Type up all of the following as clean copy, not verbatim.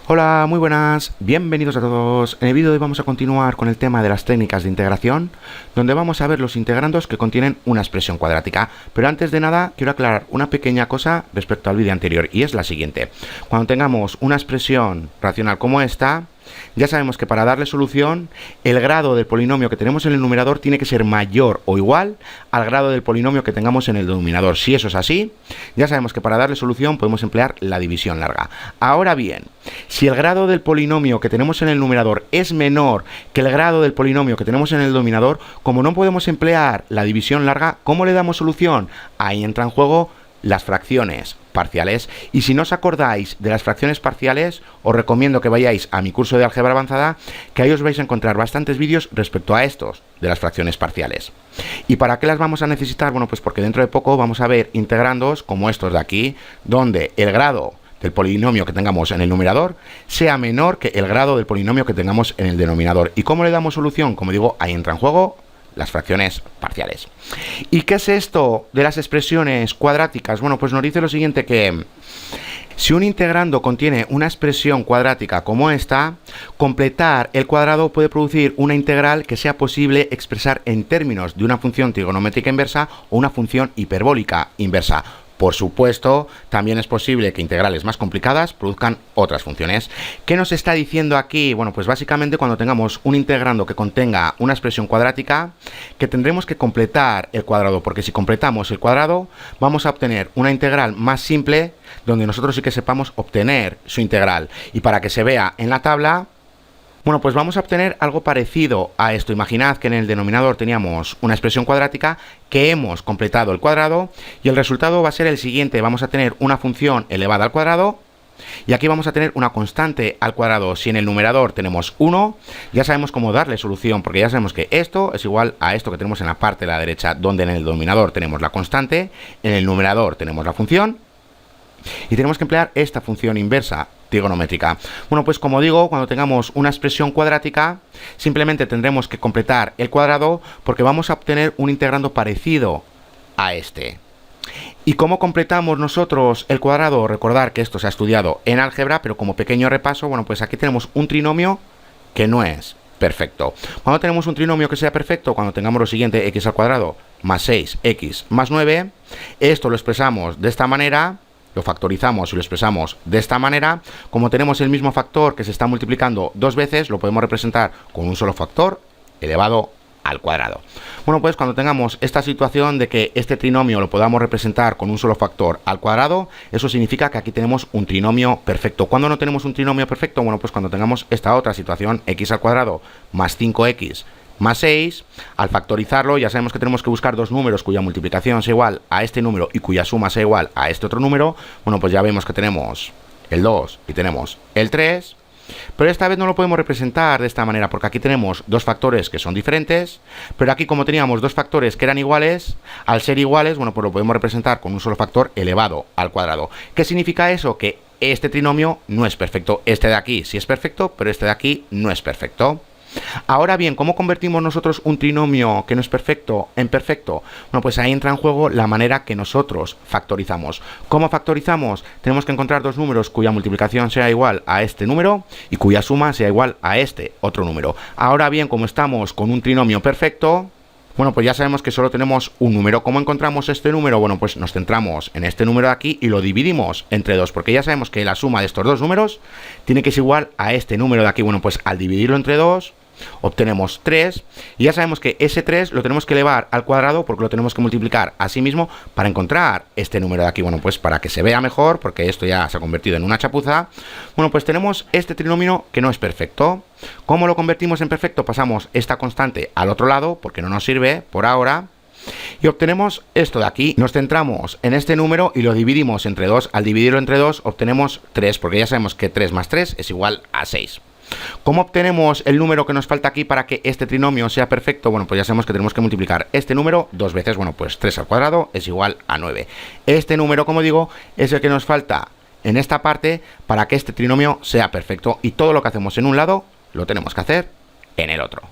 Hola, muy buenas, bienvenidos a todos. En el vídeo de hoy vamos a continuar con el tema de las técnicas de integración, donde vamos a ver los integrandos que contienen una expresión cuadrática. Pero antes de nada, quiero aclarar una pequeña cosa respecto al vídeo anterior, y es la siguiente. Cuando tengamos una expresión racional como esta, ya sabemos que para darle solución, el grado del polinomio que tenemos en el numerador tiene que ser mayor o igual al grado del polinomio que tengamos en el denominador. Si eso es así, ya sabemos que para darle solución podemos emplear la división larga. Ahora bien, si el grado del polinomio que tenemos en el numerador es menor que el grado del polinomio que tenemos en el denominador, como no podemos emplear la división larga, ¿cómo le damos solución? Ahí entra en juego las fracciones parciales. Y si no os acordáis de las fracciones parciales, os recomiendo que vayáis a mi curso de álgebra avanzada, que ahí os vais a encontrar bastantes vídeos respecto a estos de las fracciones parciales. ¿Y para qué las vamos a necesitar? Bueno, pues porque dentro de poco vamos a ver integrandos como estos de aquí, donde el grado del polinomio que tengamos en el numerador sea menor que el grado del polinomio que tengamos en el denominador. ¿Y cómo le damos solución? Como digo, ahí entra en juego las fracciones parciales. ¿Y qué es esto de las expresiones cuadráticas? Bueno, pues nos dice lo siguiente, que si un integrando contiene una expresión cuadrática como esta, completar el cuadrado puede producir una integral que sea posible expresar en términos de una función trigonométrica inversa o una función hiperbólica inversa. Por supuesto, también es posible que integrales más complicadas produzcan otras funciones. ¿Qué nos está diciendo aquí? Bueno, pues básicamente cuando tengamos un integrando que contenga una expresión cuadrática, que tendremos que completar el cuadrado, porque si completamos el cuadrado, vamos a obtener una integral más simple, donde nosotros sí que sepamos obtener su integral. Y para que se vea en la tabla, bueno, pues vamos a obtener algo parecido a esto. Imaginad que en el denominador teníamos una expresión cuadrática, que hemos completado el cuadrado, y el resultado va a ser el siguiente. Vamos a tener una función elevada al cuadrado, y aquí vamos a tener una constante al cuadrado. Si en el numerador tenemos 1, ya sabemos cómo darle solución, porque ya sabemos que esto es igual a esto que tenemos en la parte de la derecha, donde en el denominador tenemos la constante, en el numerador tenemos la función, y tenemos que emplear esta función inversa trigonométrica. Bueno, pues como digo, cuando tengamos una expresión cuadrática, simplemente tendremos que completar el cuadrado, porque vamos a obtener un integrando parecido a este. ¿Y cómo completamos nosotros el cuadrado? Recordar que esto se ha estudiado en álgebra, pero como pequeño repaso, bueno, pues aquí tenemos un trinomio que no es perfecto. Cuando tenemos un trinomio que sea perfecto, cuando tengamos lo siguiente, x al cuadrado más 6x más 9, esto lo expresamos de esta manera, lo factorizamos y lo expresamos de esta manera. Como tenemos el mismo factor que se está multiplicando dos veces, lo podemos representar con un solo factor elevado al cuadrado. Bueno, pues cuando tengamos esta situación de que este trinomio lo podamos representar con un solo factor al cuadrado, eso significa que aquí tenemos un trinomio perfecto. ¿Cuándo no tenemos un trinomio perfecto? Bueno, pues cuando tengamos esta otra situación, x al cuadrado más 5x más 6, al factorizarlo ya sabemos que tenemos que buscar dos números cuya multiplicación sea igual a este número y cuya suma sea igual a este otro número. Bueno, pues ya vemos que tenemos el 2 y tenemos el 3, pero esta vez no lo podemos representar de esta manera, porque aquí tenemos dos factores que son diferentes, pero aquí como teníamos dos factores que eran iguales, al ser iguales, bueno, pues lo podemos representar con un solo factor elevado al cuadrado. ¿Qué significa eso? Que este trinomio no es perfecto. Este de aquí sí es perfecto, pero este de aquí no es perfecto. Ahora bien, ¿cómo convertimos nosotros un trinomio que no es perfecto en perfecto? Bueno, pues ahí entra en juego la manera que nosotros factorizamos. ¿Cómo factorizamos? Tenemos que encontrar dos números cuya multiplicación sea igual a este número y cuya suma sea igual a este otro número. Ahora bien, como estamos con un trinomio perfecto, bueno, pues ya sabemos que solo tenemos un número. ¿Cómo encontramos este número? Bueno, pues nos centramos en este número de aquí y lo dividimos entre 2, porque ya sabemos que la suma de estos dos números tiene que ser igual a este número de aquí. Bueno, pues al dividirlo entre 2, obtenemos 3, y ya sabemos que ese 3 lo tenemos que elevar al cuadrado, porque lo tenemos que multiplicar a sí mismo para encontrar este número de aquí. Bueno, pues para que se vea mejor, porque esto ya se ha convertido en una chapuza, bueno, pues tenemos este trinomio que no es perfecto. ¿Cómo lo convertimos en perfecto? Pasamos esta constante al otro lado, porque no nos sirve por ahora, y obtenemos esto de aquí. Nos centramos en este número y lo dividimos entre 2. Al dividirlo entre 2 obtenemos 3, porque ya sabemos que 3 más 3 es igual a 6. ¿Cómo obtenemos el número que nos falta aquí para que este trinomio sea perfecto? Bueno, pues ya sabemos que tenemos que multiplicar este número dos veces. Bueno, pues 3 al cuadrado es igual a 9. Este número, como digo, es el que nos falta en esta parte para que este trinomio sea perfecto. Y todo lo que hacemos en un lado lo tenemos que hacer en el otro.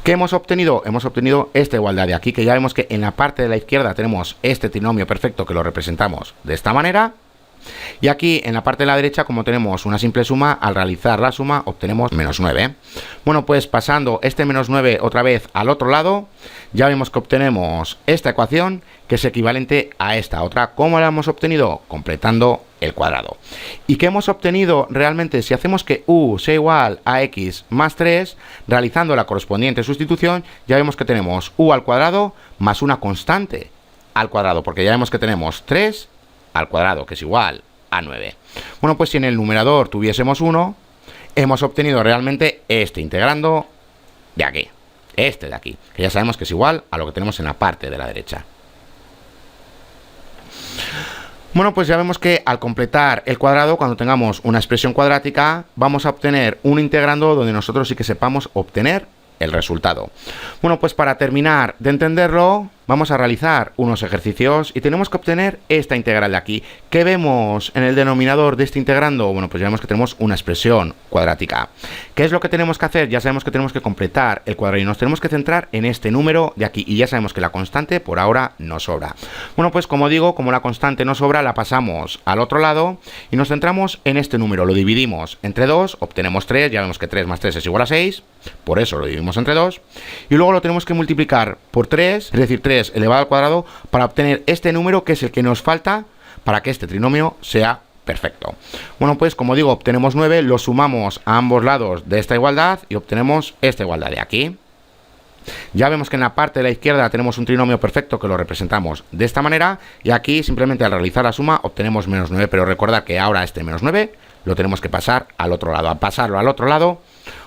¿Qué hemos obtenido? Hemos obtenido esta igualdad de aquí, que ya vemos que en la parte de la izquierda tenemos este trinomio perfecto que lo representamos de esta manera. Y aquí en la parte de la derecha, como tenemos una simple suma, al realizar la suma obtenemos menos 9. Bueno, pues pasando este menos 9 otra vez al otro lado, ya vemos que obtenemos esta ecuación, que es equivalente a esta otra. ¿Cómo la hemos obtenido? Completando el cuadrado. ¿Y qué hemos obtenido realmente? Si hacemos que u sea igual a x más 3, realizando la correspondiente sustitución, ya vemos que tenemos u al cuadrado más una constante al cuadrado, porque ya vemos que tenemos 3 al cuadrado, que es igual a 9. Bueno, pues si en el numerador tuviésemos 1, hemos obtenido realmente este integrando de aquí, este de aquí, que ya sabemos que es igual a lo que tenemos en la parte de la derecha. Bueno, pues ya vemos que al completar el cuadrado, cuando tengamos una expresión cuadrática, vamos a obtener un integrando donde nosotros sí que sepamos obtener el resultado. Bueno, pues para terminar de entenderlo, vamos a realizar unos ejercicios y tenemos que obtener esta integral de aquí. ¿Qué vemos en el denominador de este integrando? Bueno, pues ya vemos que tenemos una expresión cuadrática. ¿Qué es lo que tenemos que hacer? Ya sabemos que tenemos que completar el cuadrado y nos tenemos que centrar en este número de aquí. Y ya sabemos que la constante por ahora nos sobra. Bueno, pues como digo, como la constante nos sobra, la pasamos al otro lado y nos centramos en este número. Lo dividimos entre 2, obtenemos 3, ya vemos que 3 más 3 es igual a 6, por eso lo dividimos entre 2. Y luego lo tenemos que multiplicar por 3, es decir, 3 elevado al cuadrado, para obtener este número que es el que nos falta para que este trinomio sea perfecto. Bueno, pues como digo, obtenemos 9, lo sumamos a ambos lados de esta igualdad y obtenemos esta igualdad de aquí. Ya vemos que en la parte de la izquierda tenemos un trinomio perfecto que lo representamos de esta manera, y aquí simplemente al realizar la suma obtenemos menos 9, pero recordad que ahora este menos 9 lo tenemos que pasar al otro lado. Al pasarlo al otro lado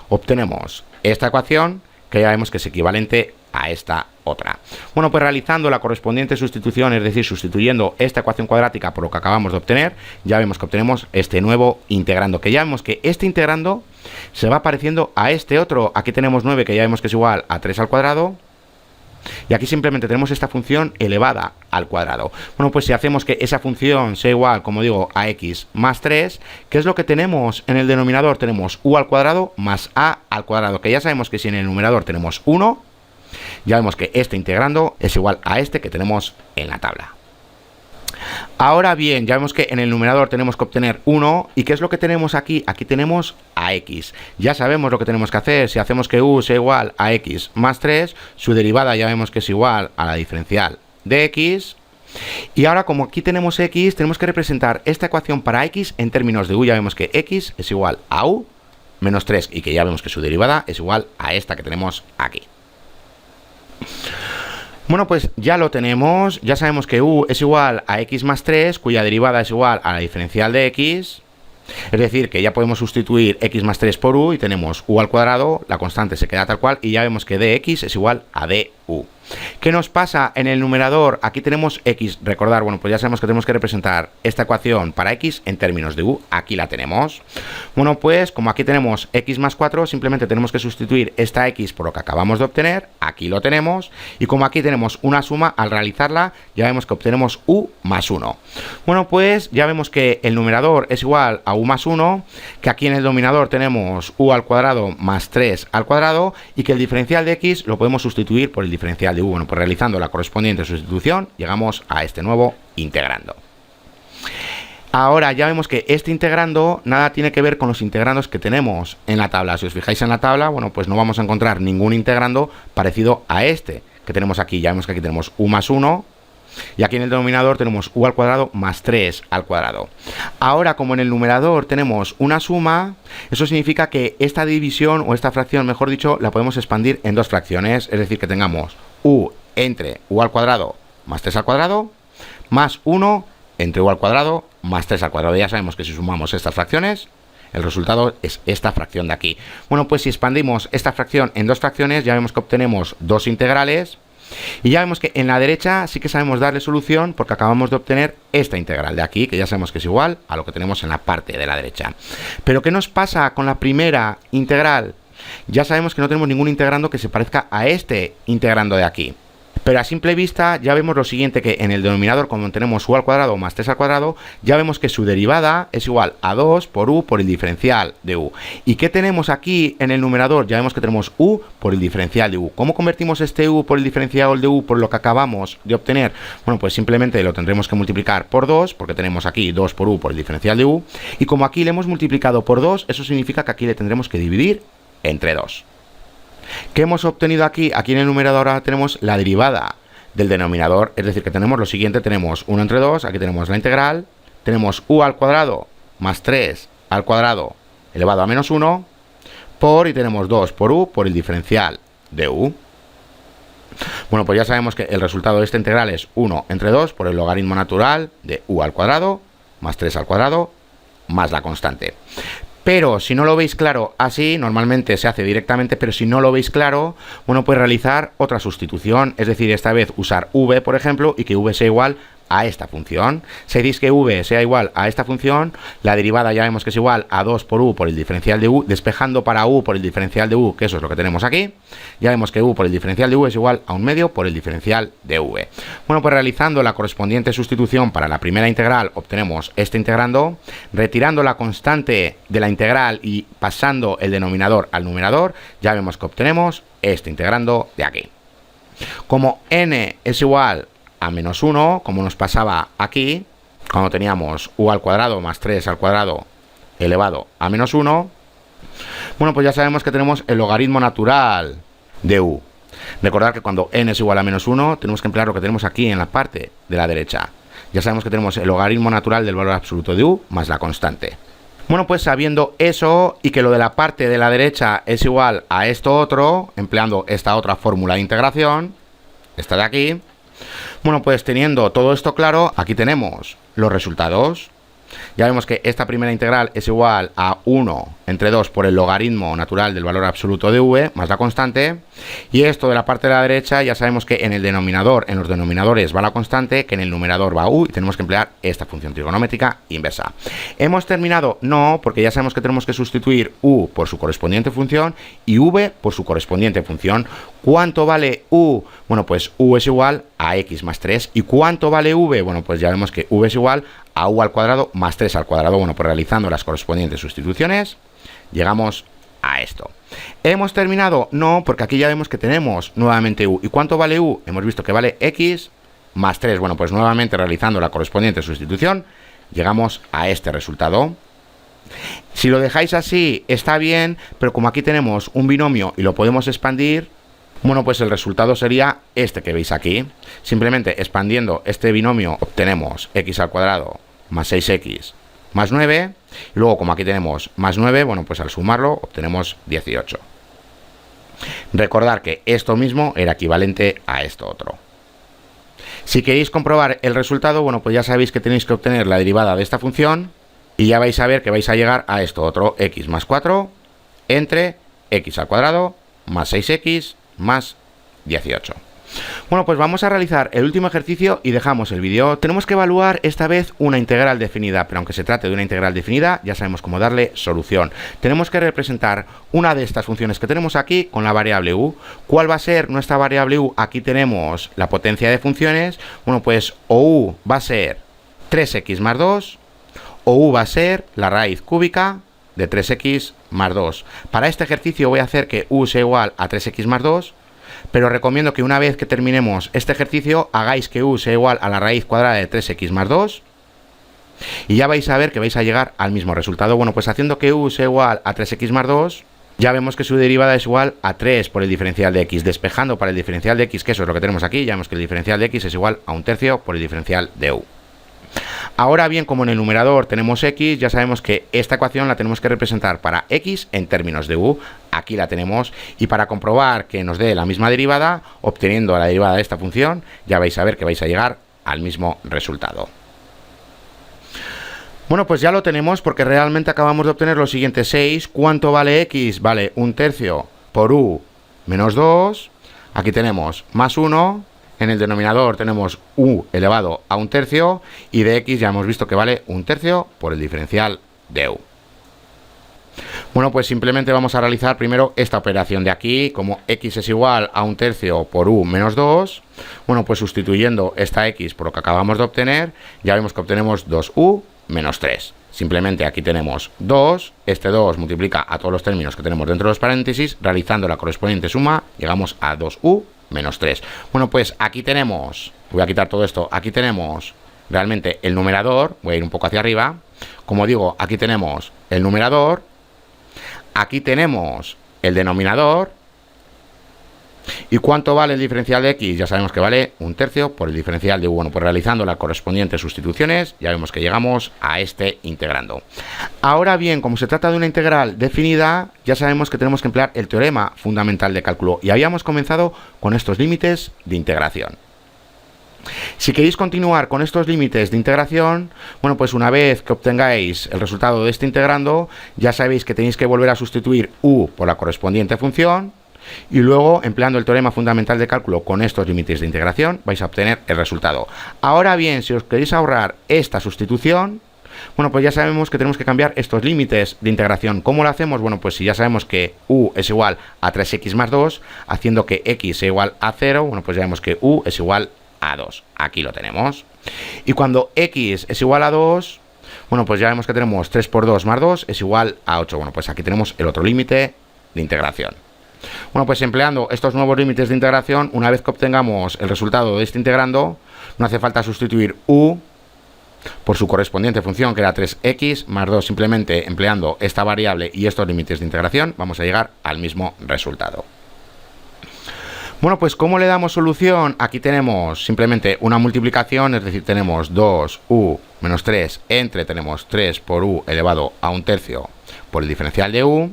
obtenemos esta ecuación que ya vemos que es equivalente a esta otra. Bueno, pues realizando la correspondiente sustitución, es decir, sustituyendo esta ecuación cuadrática por lo que acabamos de obtener, ya vemos que obtenemos este nuevo integrando, que ya vemos que este integrando se va pareciendo a este otro. Aquí tenemos 9, que ya vemos que es igual a 3 al cuadrado, y aquí simplemente tenemos esta función elevada al cuadrado. Bueno, pues si hacemos que esa función sea igual, como digo, a x más 3, ¿qué es lo que tenemos en el denominador? Tenemos u al cuadrado más a al cuadrado, que ya sabemos que si en el numerador tenemos 1, ya vemos que este integrando es igual a este que tenemos en la tabla. Ahora bien, ya vemos que en el numerador tenemos que obtener 1. ¿Y qué es lo que tenemos aquí? Aquí tenemos a x. Ya sabemos lo que tenemos que hacer. Si hacemos que u sea igual a x más 3, su derivada ya vemos que es igual a la diferencial de x. Y ahora, como aquí tenemos x, tenemos que representar esta ecuación para x en términos de u. Ya vemos que x es igual a u menos 3 y que ya vemos que su derivada es igual a esta que tenemos aquí. Bueno, pues ya lo tenemos, ya sabemos que u es igual a x más 3, cuya derivada es igual a la diferencial de x, es decir, que ya podemos sustituir x más 3 por u y tenemos u al cuadrado, la constante se queda tal cual y ya vemos que dx es igual a du. ¿Qué nos pasa en el numerador? Aquí tenemos x, recordar, bueno, pues ya sabemos que tenemos que representar esta ecuación para x en términos de u, aquí la tenemos. Bueno, pues como aquí tenemos x más 4, simplemente tenemos que sustituir esta x por lo que acabamos de obtener, aquí lo tenemos, y como aquí tenemos una suma, al realizarla ya vemos que obtenemos u más 1. Bueno, pues ya vemos que el numerador es igual a u más 1, que aquí en el denominador tenemos u al cuadrado más 3 al cuadrado, y que el diferencial de x lo podemos sustituir por el diferencial de u. Bueno, pues realizando la correspondiente sustitución llegamos a este nuevo integrando. Ahora ya vemos que este integrando nada tiene que ver con los integrandos que tenemos en la tabla. Si os fijáis en la tabla, bueno, pues no vamos a encontrar ningún integrando parecido a este que tenemos aquí. Ya vemos que aquí tenemos u más 1 y aquí en el denominador tenemos u al cuadrado más 3 al cuadrado. Ahora, como en el numerador tenemos una suma, eso significa que esta división o esta fracción, mejor dicho, la podemos expandir en dos fracciones, es decir, que tengamos u entre u al cuadrado más 3 al cuadrado más 1 entre u al cuadrado más 3 al cuadrado. Ya sabemos que si sumamos estas fracciones, el resultado es esta fracción de aquí. Bueno, pues si expandimos esta fracción en dos fracciones, ya vemos que obtenemos dos integrales. Y ya vemos que en la derecha sí que sabemos darle solución porque acabamos de obtener esta integral de aquí, que ya sabemos que es igual a lo que tenemos en la parte de la derecha. Pero ¿qué nos pasa con la primera integral? Ya sabemos que no tenemos ningún integrando que se parezca a este integrando de aquí. Pero a simple vista ya vemos lo siguiente, que en el denominador, como tenemos u al cuadrado más 3 al cuadrado, ya vemos que su derivada es igual a 2 por u por el diferencial de u. ¿Y qué tenemos aquí en el numerador? Ya vemos que tenemos u por el diferencial de u. ¿Cómo convertimos este u por el diferencial de u por lo que acabamos de obtener? Bueno, pues simplemente lo tendremos que multiplicar por 2, porque tenemos aquí 2 por u por el diferencial de u. Y como aquí le hemos multiplicado por 2, eso significa que aquí le tendremos que dividir entre 2. ¿Qué hemos obtenido aquí? Aquí en el numerador ahora tenemos la derivada del denominador, es decir, que tenemos lo siguiente, tenemos 1 entre 2, aquí tenemos la integral, tenemos u al cuadrado más 3 al cuadrado elevado a menos 1, y tenemos 2 por u por el diferencial de u. Bueno, pues ya sabemos que el resultado de esta integral es 1 entre 2 por el logaritmo natural de u al cuadrado más 3 al cuadrado más la constante. Pero si no lo veis claro así, normalmente se hace directamente, pero si no lo veis claro, bueno, pues realizar otra sustitución, es decir, esta vez usar v, por ejemplo, y que v sea igual a esta función. Si decís que v sea igual a esta función, la derivada ya vemos que es igual a 2 por u por el diferencial de u, despejando para u por el diferencial de u, que eso es lo que tenemos aquí. Ya vemos que u por el diferencial de u es igual a 1/2 por el diferencial de v. Bueno, pues realizando la correspondiente sustitución para la primera integral, obtenemos este integrando, retirando la constante de la integral y pasando el denominador al numerador, ya vemos que obtenemos este integrando de aquí. Como n es igual a menos 1, como nos pasaba aquí, cuando teníamos u al cuadrado más 3 al cuadrado elevado a menos 1, bueno, pues ya sabemos que tenemos el logaritmo natural de u. Recordad que cuando n es igual a menos 1, tenemos que emplear lo que tenemos aquí en la parte de la derecha. Ya sabemos que tenemos el logaritmo natural del valor absoluto de u más la constante. Bueno, pues sabiendo eso y que lo de la parte de la derecha es igual a esto otro, empleando esta otra fórmula de integración, esta de aquí, bueno, pues teniendo todo esto claro, aquí tenemos los resultados. Ya vemos que esta primera integral es igual a 1 entre 2 por el logaritmo natural del valor absoluto de v más la constante. Y esto de la parte de la derecha ya sabemos que en el denominador, en los denominadores va la constante, que en el numerador va u, y tenemos que emplear esta función trigonométrica inversa. ¿Hemos terminado? No, porque ya sabemos que tenemos que sustituir u por su correspondiente función y v por su correspondiente función. ¿Cuánto vale u? Bueno, pues u es igual a x más 3. ¿Y cuánto vale v? Bueno, pues ya vemos que v es igual a u al cuadrado más 3 al cuadrado. Bueno, pues realizando las correspondientes sustituciones, llegamos a esto. ¿Hemos terminado? No, porque aquí ya vemos que tenemos nuevamente u. ¿Y cuánto vale u? Hemos visto que vale x más 3. Bueno, pues nuevamente realizando la correspondiente sustitución, llegamos a este resultado. Si lo dejáis así, está bien, pero como aquí tenemos un binomio y lo podemos expandir, bueno, pues el resultado sería este que veis aquí. Simplemente expandiendo este binomio obtenemos x al cuadrado más 6x más 9. Y luego, como aquí tenemos más 9, bueno, pues al sumarlo obtenemos 18. Recordad que esto mismo era equivalente a esto otro. Si queréis comprobar el resultado, bueno, pues ya sabéis que tenéis que obtener la derivada de esta función y ya vais a ver que vais a llegar a esto otro, x más 4 entre x al cuadrado más 6x más 18. Bueno, pues vamos a realizar el último ejercicio y dejamos el vídeo. Tenemos que evaluar esta vez una integral definida, pero aunque se trate de una integral definida, ya sabemos cómo darle solución. Tenemos que representar una de estas funciones que tenemos aquí con la variable u. ¿Cuál va a ser nuestra variable u? Aquí tenemos la potencia de funciones. Bueno, pues o u va a ser 3x más 2, o u va a ser la raíz cúbica de 3x más 2. Para este ejercicio voy a hacer que u sea igual a 3x más 2, pero recomiendo que una vez que terminemos este ejercicio hagáis que u sea igual a la raíz cuadrada de 3x más 2 y ya vais a ver que vais a llegar al mismo resultado. Bueno, pues haciendo que u sea igual a 3x más 2, ya vemos que su derivada es igual a 3 por el diferencial de x, despejando para el diferencial de x, que eso es lo que tenemos aquí, ya vemos que el diferencial de x es igual a 1/3 por el diferencial de u. Ahora bien, como en el numerador tenemos x, ya sabemos que esta ecuación la tenemos que representar para x en términos de u. Aquí la tenemos, y para comprobar que nos dé la misma derivada, obteniendo la derivada de esta función, ya vais a ver que vais a llegar al mismo resultado. Bueno, pues ya lo tenemos porque realmente acabamos de obtener lo siguiente: 6. ¿Cuánto vale x? Vale 1/3 por u menos 2. Aquí tenemos más 1. En el denominador tenemos u elevado a 1/3 y de x ya hemos visto que vale 1/3 por el diferencial de u. Bueno, pues simplemente vamos a realizar primero esta operación de aquí, como x es igual a 1/3 por u menos 2. Bueno, pues sustituyendo esta x por lo que acabamos de obtener, ya vemos que obtenemos 2u menos 3. Simplemente aquí tenemos 2, este 2 multiplica a todos los términos que tenemos dentro de los paréntesis, realizando la correspondiente suma, llegamos a 2u menos 3. Bueno, pues aquí tenemos, voy a quitar todo esto, aquí tenemos realmente el numerador, voy a ir un poco hacia arriba, como digo, aquí tenemos el numerador, aquí tenemos el denominador. ¿Y cuánto vale el diferencial de x? Ya sabemos que vale 1/3 por el diferencial de u. Bueno, pues realizando las correspondientes sustituciones, ya vemos que llegamos a este integrando. Ahora bien, como se trata de una integral definida, ya sabemos que tenemos que emplear el teorema fundamental de cálculo. Y habíamos comenzado con estos límites de integración. Si queréis continuar con estos límites de integración, bueno, pues una vez que obtengáis el resultado de este integrando, ya sabéis que tenéis que volver a sustituir u por la correspondiente función. Y luego, empleando el teorema fundamental de cálculo con estos límites de integración, vais a obtener el resultado. Ahora bien, si os queréis ahorrar esta sustitución, bueno, pues ya sabemos que tenemos que cambiar estos límites de integración. ¿Cómo lo hacemos? Bueno, pues si ya sabemos que u es igual a 3x más 2, haciendo que x sea igual a 0, bueno, pues ya vemos que u es igual a 2. Aquí lo tenemos. Y cuando x es igual a 2, bueno, pues ya vemos que tenemos 3 por 2 más 2 es igual a 8. Bueno, pues aquí tenemos el otro límite de integración. Bueno, pues empleando estos nuevos límites de integración, una vez que obtengamos el resultado de este integrando, no hace falta sustituir u por su correspondiente función, que era 3x más 2. Simplemente empleando esta variable y estos límites de integración, vamos a llegar al mismo resultado. Bueno, pues ¿cómo le damos solución? Aquí tenemos simplemente una multiplicación, es decir, tenemos 2u menos 3 entre, tenemos 3 por u elevado a 1/3 por el diferencial de u,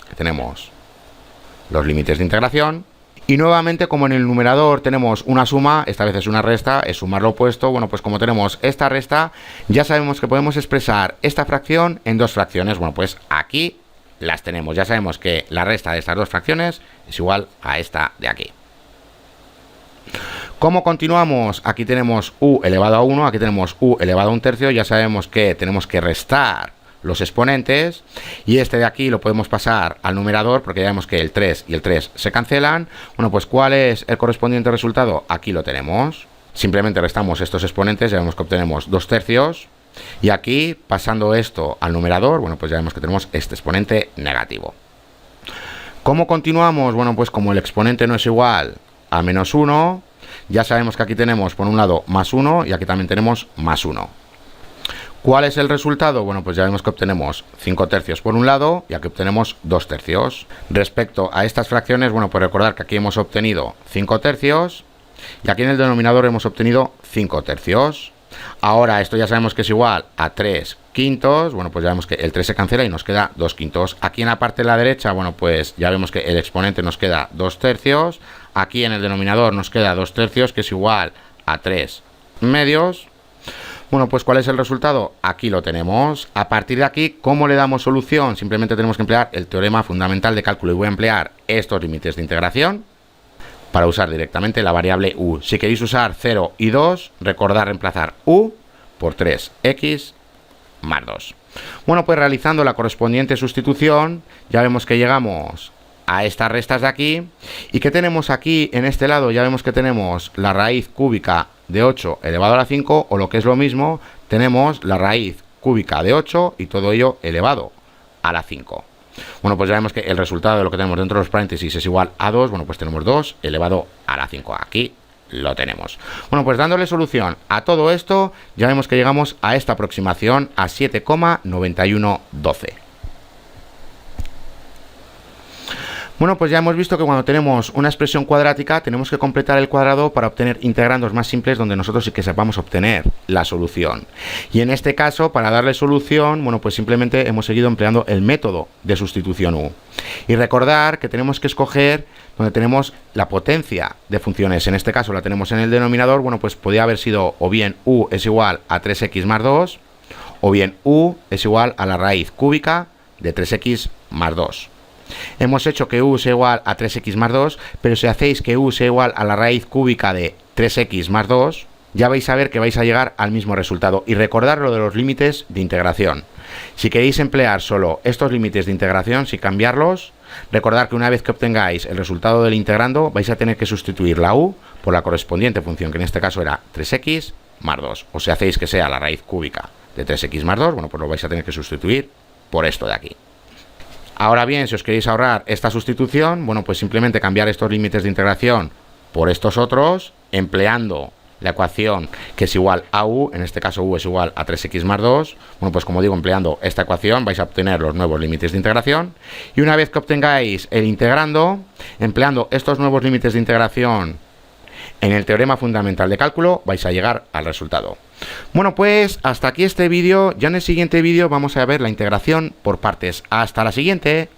que tenemos los límites de integración. Y nuevamente, como en el numerador tenemos una suma, esta vez es una resta, es sumar lo opuesto. Bueno, pues como tenemos esta resta, ya sabemos que podemos expresar esta fracción en dos fracciones. Bueno, pues aquí las tenemos. Ya sabemos que la resta de estas dos fracciones es igual a esta de aquí. ¿Cómo continuamos? Aquí tenemos u elevado a 1, aquí tenemos u elevado a 1/3. Ya sabemos que tenemos que restar los exponentes, y este de aquí lo podemos pasar al numerador porque ya vemos que el 3 y el 3 se cancelan. Bueno, pues ¿cuál es el correspondiente resultado? Aquí lo tenemos. Simplemente restamos estos exponentes, ya vemos que obtenemos 2/3, y aquí, pasando esto al numerador, bueno, pues ya vemos que tenemos este exponente negativo. ¿Cómo continuamos? Bueno, pues como el exponente no es igual a menos 1, ya sabemos que aquí tenemos por un lado más 1 y aquí también tenemos más 1. ¿Cuál es el resultado? Bueno, pues ya vemos que obtenemos 5/3 por un lado y aquí obtenemos 2/3. Respecto a estas fracciones, bueno, pues recordar que aquí hemos obtenido 5/3 y aquí en el denominador hemos obtenido 5/3. Ahora esto ya sabemos que es igual a 3/5. Bueno, pues ya vemos que el 3 se cancela y nos queda 2/5. Aquí en la parte de la derecha, bueno, pues ya vemos que el exponente nos queda 2/3. Aquí en el denominador nos queda 2/3, que es igual a 3/2. Bueno, pues ¿cuál es el resultado? Aquí lo tenemos. A partir de aquí, ¿cómo le damos solución? Simplemente tenemos que emplear el teorema fundamental de cálculo y voy a emplear estos límites de integración para usar directamente la variable u. Si queréis usar 0 y 2, recordad reemplazar u por 3x más 2. Bueno, pues realizando la correspondiente sustitución, ya vemos que llegamos a estas restas de aquí. ¿Y qué tenemos aquí en este lado? Ya vemos que tenemos la raíz cúbica de 8 elevado a la 5, o lo que es lo mismo, tenemos la raíz cúbica de 8 y todo ello elevado a la 5. Bueno, pues ya vemos que el resultado de lo que tenemos dentro de los paréntesis es igual a 2. Bueno, pues tenemos 2 elevado a la 5. Aquí lo tenemos. Bueno, pues dándole solución a todo esto, ya vemos que llegamos a esta aproximación a 7,9112. Bueno, pues ya hemos visto que cuando tenemos una expresión cuadrática tenemos que completar el cuadrado para obtener integrandos más simples donde nosotros sí que sepamos obtener la solución. Y en este caso, para darle solución, bueno, pues simplemente hemos seguido empleando el método de sustitución u. Y recordar que tenemos que escoger donde tenemos la potencia de funciones. En este caso la tenemos en el denominador. Bueno, pues podría haber sido o bien u es igual a 3x más 2, o bien u es igual a la raíz cúbica de 3x más 2. Hemos hecho que u sea igual a 3x más 2, pero si hacéis que u sea igual a la raíz cúbica de 3x más 2, ya vais a ver que vais a llegar al mismo resultado. Y recordar lo de los límites de integración. Si queréis emplear solo estos límites de integración, sin cambiarlos, recordad que una vez que obtengáis el resultado del integrando, vais a tener que sustituir la u por la correspondiente función, que en este caso era 3x más 2. O si hacéis que sea la raíz cúbica de 3x más 2, bueno, pues lo vais a tener que sustituir por esto de aquí. Ahora bien, si os queréis ahorrar esta sustitución, bueno, pues simplemente cambiar estos límites de integración por estos otros, empleando la ecuación que es igual a u, en este caso u es igual a 3x más 2, bueno, pues como digo, empleando esta ecuación vais a obtener los nuevos límites de integración, y una vez que obtengáis el integrando, empleando estos nuevos límites de integración en el teorema fundamental de cálculo, vais a llegar al resultado. Bueno, pues hasta aquí este vídeo. Ya en el siguiente vídeo vamos a ver la integración por partes. Hasta la siguiente.